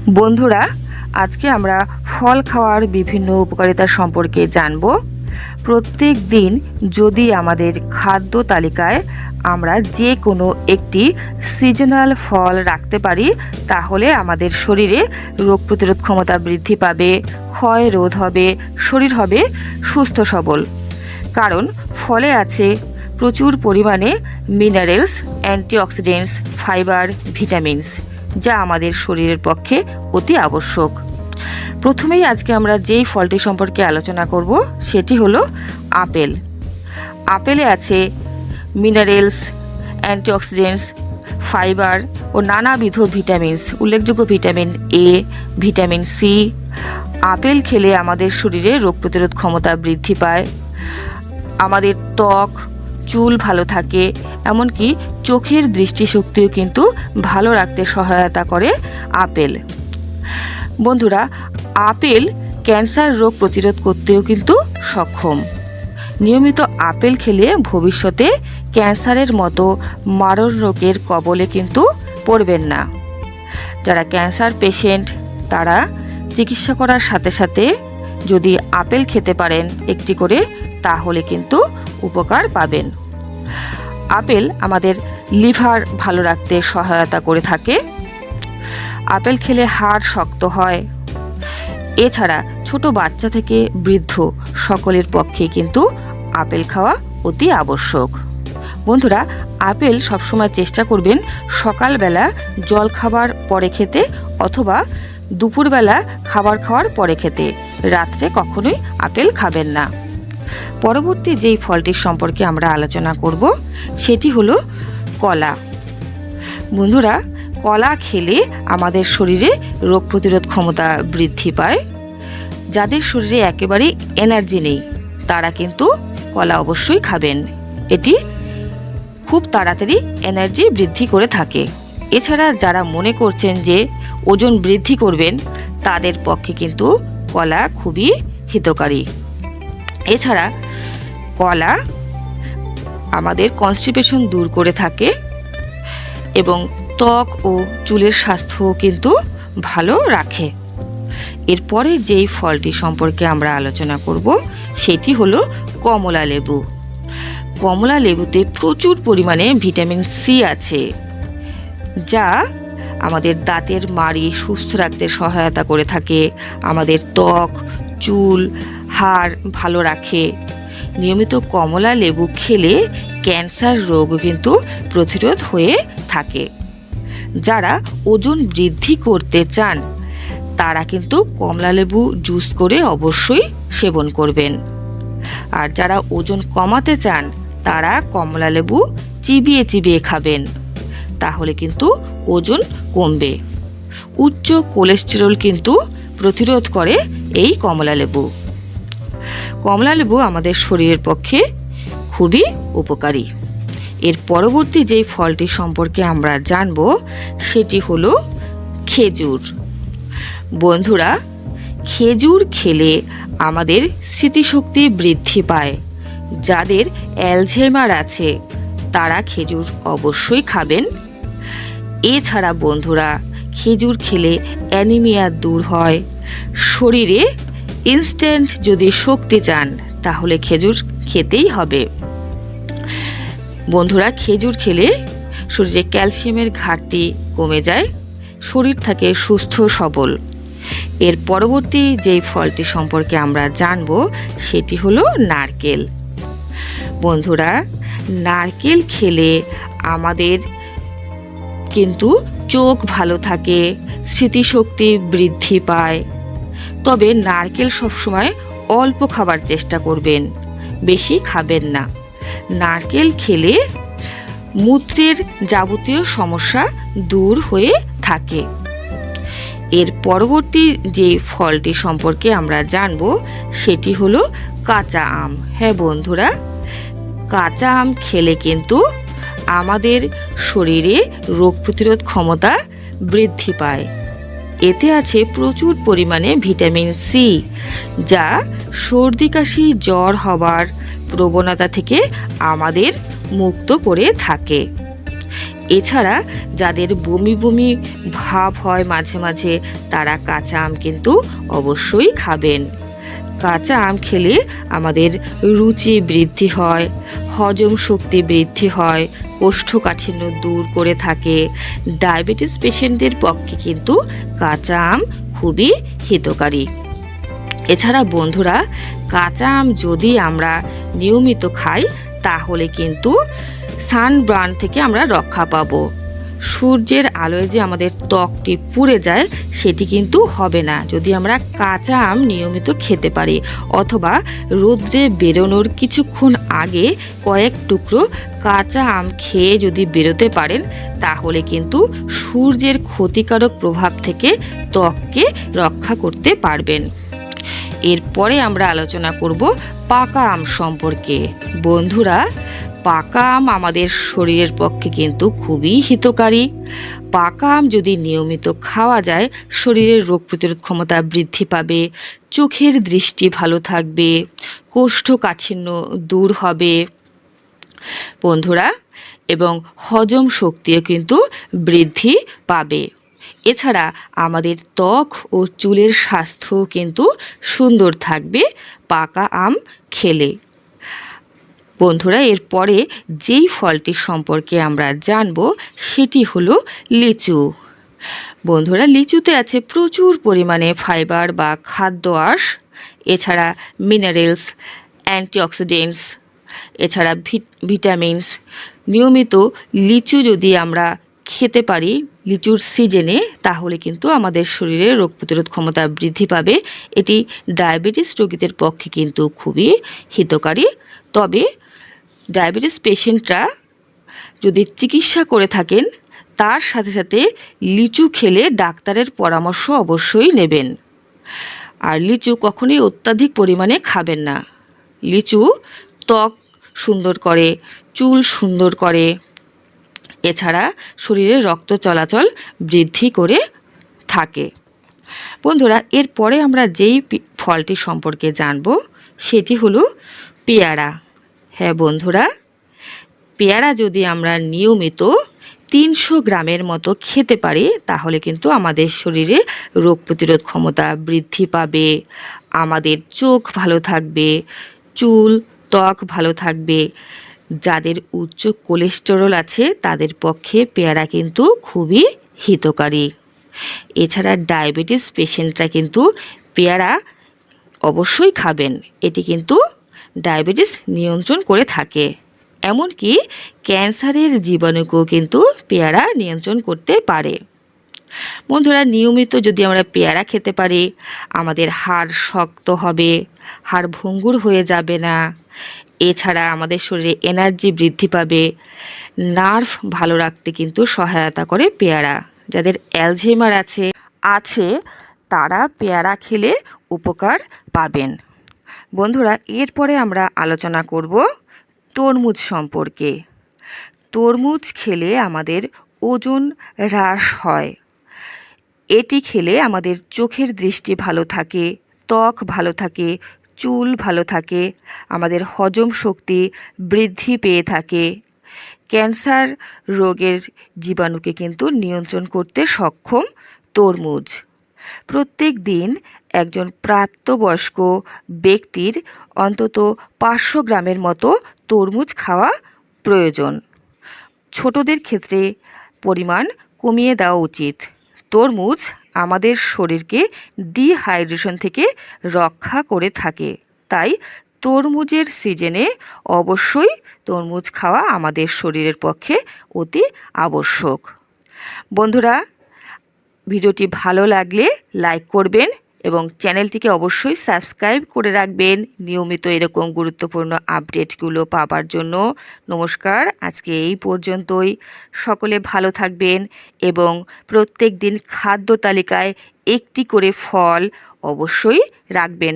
বন্ধুরা, আজকে আমরা ফল খাওয়ার বিভিন্ন উপকারিতা সম্পর্কে জানব। প্রত্যেক দিন যদি আমাদের খাদ্য তালিকায় আমরা যে কোনো একটি সিজনাল ফল রাখতে পারি, তাহলে আমাদের শরীরে রোগ প্রতিরোধ ক্ষমতা বৃদ্ধি পাবে, ক্ষয় রোধ হবে, শরীর হবে সুস্থ সবল। কারণ ফলে আছে প্রচুর পরিমাণে মিনারেলস, অ্যান্টিঅক্সিডেন্টস, ফাইবার, ভিটামিনস, যা আমাদের শরীরের পক্ষে অতি আবশ্যক। প্রথমেই আজকে আমরা যেই ফলটি সম্পর্কে আলোচনা করব সেটি হলো আপেল। আপেলে আছে মিনারেলস, অ্যান্টিঅক্সিডেন্টস, ফাইবার ও নানাবিধ ভিটামিনস। উল্লেখযোগ্য vitamin A, vitamin C. Apple খেলে আমাদের শরীরে রোগ প্রতিরোধ ক্ষমতা বৃদ্ধি পায়, আমাদের ত্বক, চুল ভালো থাকে, এমনকি চোখের দৃষ্টিশক্তিও কিন্তু ভালো রাখতে সহায়তা করে আপেল। বন্ধুরা, আপেল ক্যান্সার রোগ প্রতিরোধ করতেও কিন্তু সক্ষম। নিয়মিত আপেল খেলে ভবিষ্যতে ক্যান্সারের মতো মারণ রোগের কবলে কিন্তু পড়বেন না। যারা ক্যান্সার পেশেন্ট তারা চিকিৎসা করার সাথে সাথে যদি আপেল খেতে পারেন একটি করে, তাহলে কিন্তু উপকার পাবেন। আপেল আমাদের লিভার ভালো রাখতে সহায়তা করে থাকে। আপেল খেলে হাড় শক্ত হয়। এছাড়া ছোট বাচ্চা থেকে বৃদ্ধ সকলের পক্ষে কিন্তু আপেল খাওয়া অতি আবশ্যক। বন্ধুরা, আপেল সবসময় চেষ্টা করবেন সকালবেলা জল খাবার পরে খেতে, অথবা দুপুরবেলা খাবার খাওয়ার পরে খেতে। রাত্রে কখনোই আপেল খাবেন না। পরবর্তী যেই ফলটির সম্পর্কে আমরা আলোচনা করব সেটি হলো কলা। বন্ধুরা, কলা খেলে আমাদের শরীরে রোগ প্রতিরোধ ক্ষমতা বৃদ্ধি পায়। যাদের শরীরে একেবারেই এনার্জি নেই তারা কিন্তু কলা অবশ্যই খাবেন। এটি খুব তাড়াতাড়ি এনার্জি বৃদ্ধি করে থাকে। এছাড়া যারা মনে করছেন যে ওজন বৃদ্ধি করবেন, তাদের পক্ষে কিন্তু কলা খুবই হিতকারী। এছাড়া কলা আমাদের কনস্টিপেশন দূর করে থাকে এবং ত্বক ও চুলের স্বাস্থ্য কিন্তু ভালো রাখে। এরপরে যেই ফলটি সম্পর্কে আমরা আলোচনা করব সেটি হলো কমলা লেবু। কমলা লেবুতে প্রচুর পরিমাণে ভিটামিন সি আছে, যা আমাদের দাঁতের মাড়ি সুস্থ রাখতে সহায়তা করে থাকে, আমাদের ত্বক, চুল, হাড় ভালো রাখে। নিয়মিত কমলা লেবু খেলে ক্যান্সার রোগ কিন্তু প্রতিরোধ হয়ে থাকে। যারা ওজন বৃদ্ধি করতে চান তারা কিন্তু কমলা লেবু জুস করে অবশ্যই সেবন করবেন। আর যারা ওজন কমাতে চান তারা কমলা লেবু চিবিয়ে চিবিয়ে খাবেন, তাহলে কিন্তু ওজন কমবে। উচ্চ কোলেস্টেরল কিন্তু প্রতিরোধ করে এই কমলা লেবু। কমলা লেবু আমাদের শরীরের পক্ষে খুবই উপকারী। এর পরবর্তী যেই ফলটি সম্পর্কে আমরা জানব সেটি হলো খেজুর। বন্ধুরা, খেজুর খেলে আমাদের স্মৃতিশক্তি বৃদ্ধি পায়। যাদের অ্যালঝেইমার আছে তারা খেজুর অবশ্যই খাবেন। এছাড়া বন্ধুরা, খেজুর খেলে অ্যানিমিয়া দূর হয়। শরীরে ইনস্ট্যান্ট যদি শক্তি চান তাহলে খেজুর খেতেই হবে। বন্ধুরা, খেজুর খেলে শরীরে ক্যালসিয়ামের ঘাটতি কমে যায়, শরীর থাকে সুস্থ সবল। এর পরবর্তী যেই ফলটি সম্পর্কে আমরা জানব সেটি হলো নারকেল। বন্ধুরা, নারকেল খেলে আমাদের কিন্তু চোখ ভালো থাকে, স্মৃতিশক্তি বৃদ্ধি পায়। তবে নারকেল সবসময় অল্প খাবার চেষ্টা করবেন, বেশি খাবেন না। নারকেল খেলে মূত্রের যাবতীয় সমস্যা দূর হয়ে থাকে। এর পরবর্তী যে ফলটি সম্পর্কে আমরা জানব সেটি হলো কাঁচা আম। হ্যাঁ বন্ধুরা, কাঁচা আম খেলে কিন্তু আমাদের শরীরে রোগ প্রতিরোধ ক্ষমতা বৃদ্ধি পায়। এতে আছে প্রচুর পরিমাণে ভিটামিন সি, যা সর্দি কাশি জ্বর হবার প্রবণতা থেকে আমাদের মুক্ত করে থাকে। এছাড়া যাদের বমি বমি ভাব হয় মাঝে মাঝে, তারা কাঁচা আম কিন্তু অবশ্যই খাবেন। কাঁচা আম খেলে আমাদের রুচি বৃদ্ধি হয়, হজম শক্তি বৃদ্ধি হয়, কোষ্ঠকাঠিন্য দূর করে থাকে। ডায়াবেটিস পেশেন্টদের পক্ষে কিন্তু কাঁচা আম খুবই হিতকারী। এছাড়া বন্ধুরা, কাঁচা আম যদি আমরা নিয়মিত খাই তাহলে কিন্তু সানবার্ন থেকে আমরা রক্ষা পাবো। সূর্যের আলোয় যে আমাদের ত্বকটি পুড়ে যায় সেটি কিন্তু হবে না যদি আমরা কাঁচা আম নিয়মিত খেতে পারি, অথবা রোদ্রে বেরোনোর কিছুক্ষণ আগে কয়েক টুকরো কাঁচা আম খেয়ে যদি বেরোতে পারেন তাহলে কিন্তু সূর্যের ক্ষতিকারক প্রভাব থেকে ত্বককে রক্ষা করতে পারবেন। এরপরে আমরা আলোচনা করব পাকা আম সম্পর্কে। বন্ধুরা, পাকা আম আমাদের শরীরের পক্ষে কিন্তু খুবই হিতকারী। পাকা আম যদি নিয়মিত খাওয়া যায় শরীরের রোগ প্রতিরোধ ক্ষমতা বৃদ্ধি পাবে, চোখের দৃষ্টি ভালো থাকবে, কোষ্ঠকাঠিন্য দূর হবে বন্ধুরা, এবং হজম শক্তিও কিন্তু বৃদ্ধি পাবে। এছাড়া আমাদের ত্বক ও চুলের স্বাস্থ্য কিন্তু সুন্দর থাকবে পাকা আম খেলে। বন্ধুরা, এরপরে যেই ফলটি সম্পর্কে আমরা জানব সেটি হলো লিচু। বন্ধুরা, লিচুতে আছে প্রচুর পরিমাণে ফাইবার বা খাদ্য আঁশ, এছাড়া মিনারেলস, অ্যান্টিঅক্সিডেন্টস, এছাড়া ভিটামিনস। নিয়মিত লিচু যদি আমরা খেতে পারি লিচুর সিজনে তাহলে কিন্তু আমাদের শরীরে রোগ প্রতিরোধ ক্ষমতা বৃদ্ধি পাবে। এটি ডায়াবেটিস রোগীদের পক্ষে কিন্তু খুবই হিতকারী। তবে ডায়াবেটিস পেশেন্টরা যদি চিকিৎসা করে থাকেন তার সাথে সাথে লিচু খেলে ডাক্তারের পরামর্শ অবশ্যই নেবেন। আর লিচু কখনোই অত্যাধিক পরিমাণে খাবেন না। লিচু ত্বক সুন্দর করে, চুল সুন্দর করে, এছাড়া শরীরে রক্ত চলাচল বৃদ্ধি করে থাকে। বন্ধুরা, এরপরে আমরা যেই ফলটি সম্পর্কে জানব সেটি হলো পেয়ারা। হ্যাঁ বন্ধুরা, পেয়ারা যদি আমরা নিয়মিত 300 গ্রামের মতো খেতে পারি তাহলে কিন্তু আমাদের শরীরে রোগ প্রতিরোধ ক্ষমতা বৃদ্ধি পাবে, আমাদের চোখ ভালো থাকবে, চুল ত্বক ভালো থাকবে। যাদের উচ্চ কোলেস্টেরল আছে তাদের পক্ষে পেয়ারা কিন্তু খুবই হিতকারী। এছাড়া ডায়াবেটিস পেশেন্টরা কিন্তু পেয়ারা অবশ্যই খাবেন। এটি কিন্তু ডায়াবেটিস নিয়ন্ত্রণ করে থাকে। এমনকি ক্যান্সারের জীবাণুকেও কিন্তু পেয়ারা নিয়ন্ত্রণ করতে পারে। বন্ধুরা, নিয়মিত যদি আমরা পেয়ারা খেতে পারি আমাদের হাড় শক্ত হবে, হাড় ভঙ্গুর হয়ে যাবে না। এছাড়া আমাদের শরীরে এনার্জি বৃদ্ধি পাবে, নার্ভ ভালো রাখতে কিন্তু সহায়তা করে পেয়ারা। যাদের অ্যালঝেইমার আছে তারা পেয়ারা খেলে উপকার পাবেন। বন্ধুরা, এরপরে আমরা আলোচনা করব তরমুজ সম্পর্কে। তরমুজ খেলে আমাদের ওজন হ্রাস হয়। এটি খেলে আমাদের চোখের দৃষ্টি ভালো থাকে, ত্বক ভালো থাকে, চুল ভালো থাকে, আমাদের হজম শক্তি বৃদ্ধি পেয়ে থাকে। ক্যান্সার রোগের জীবাণুকে কিন্তু নিয়ন্ত্রণ করতে সক্ষম তরমুজ। প্রত্যেক দিন একজন প্রাপ্তবয়স্ক ব্যক্তির অন্তত 500 গ্রামের মতো তরমুজ খাওয়া প্রয়োজন। ছোটদের ক্ষেত্রে পরিমাণ কমিয়ে দেওয়া উচিত। তরমুজ আমাদের শরীরকে ডিহাইড্রেশন থেকে রক্ষা করে থাকে, তাই তরমুজের সিজনে অবশ্যই তরমুজ খাওয়া আমাদের শরীরের পক্ষে অতি আবশ্যক। বন্ধুরা, ভিডিওটি ভালো লাগলে লাইক করবেন এবং চ্যানেলটিকে অবশ্যই সাবস্ক্রাইব করে রাখবেন নিয়মিত এরকম গুরুত্বপূর্ণ আপডেটগুলো পাবার জন্য। নমস্কার, আজকে এই পর্যন্তই। সকলে ভালো থাকবেন এবং প্রত্যেক দিন খাদ্য তালিকায় একটি করে ফল অবশ্যই রাখবেন।